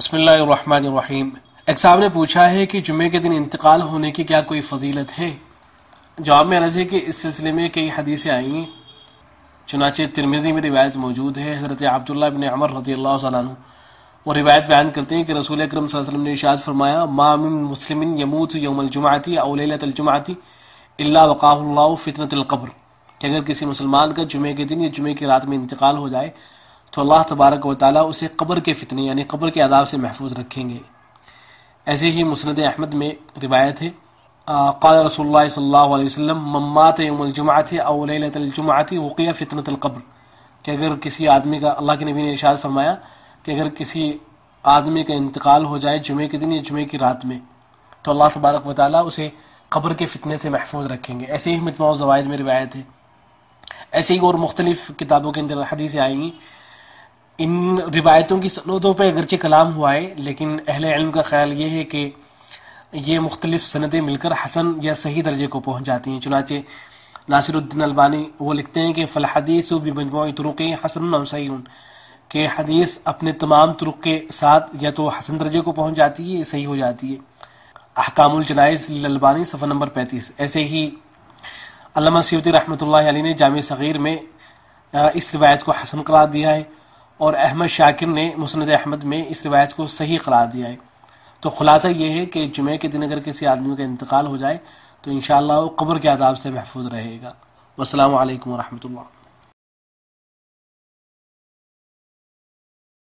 بسم اللہ الرحمن الرحیم۔ ایک صاحب نے پوچھا ہے کہ جمعے کے دن انتقال ہونے کی کیا کوئی فضیلت ہے؟ جواب میں عرض ہے کہ اس سلسلے میں کئی حدیثیں آئی ہیں، چنانچہ ترمذی میں روایت موجود ہے۔ حضرت عبداللہ بن عمر رضی اللہ عنہ وہ روایت بیان کرتے ہیں کہ رسول اکرم صلی اللہ علیہ وسلم نے ارشاد فرمایا: ما من مسلم یموت یوم الجمعۃ او لیلۃ الجمعۃ الا وقاه اللہ فتنۃ القبر، کہ اگر کسی مسلمان کا جمعے کے دن یا جمعے کی رات میں انتقال ہو جائے تو اللہ تبارک و تعالیٰ اسے قبر کے فتنے یعنی قبر کے عذاب سے محفوظ رکھیں گے۔ ایسے ہی مسند احمد میں روایت ہے، قال رسول اللہ صلی اللہ علیہ وسلم: من مات یوم الجمعۃ او لیلۃ الجمعۃ وقی فتنۃ القبر، کہ اگر کسی آدمی کا، اللہ کے نبی نے ارشاد فرمایا کہ اگر کسی آدمی کا انتقال ہو جائے جمعے کے دن یا جمعے کی رات میں تو اللہ تبارک و تعالیٰ اسے قبر کے فتنے سے محفوظ رکھیں گے۔ ایسے ہی مجموع الزوائد میں روایت ہے۔ ایسے ہی اور مختلف کتابوں کے اندر حدیثیں آئی ہیں۔ ان روایتوں کی سندوں پہ اگرچہ کلام ہوا ہے، لیکن اہل علم کا خیال یہ ہے کہ یہ مختلف سندیں مل کر حسن یا صحیح درجے کو پہنچ جاتی ہیں۔ چنانچہ ناصر الدین البانی وہ لکھتے ہیں کہ فالحدیث بمجموع طرق حسن و صحیح، کہ حدیث اپنے تمام طرق کے ساتھ یا تو حسن درجے کو پہنچ جاتی ہے یا صحیح ہو جاتی ہے۔ احکام الجنائز للالبانی صفحہ نمبر 35۔ ایسے ہی علامہ سیوطی رحمۃ اللہ علیہ نے جامع صغیر میں اس روایت کو حسن قرار دیا ہے، اور احمد شاکر نے مسند احمد میں اس روایت کو صحیح قرار دیا ہے۔ تو خلاصہ یہ ہے کہ جمعے کے دن اگر کسی آدمی کا انتقال ہو جائے تو انشاءاللہ وہ قبر کے عذاب سے محفوظ رہے گا۔ والسلام علیکم ورحمۃ اللہ۔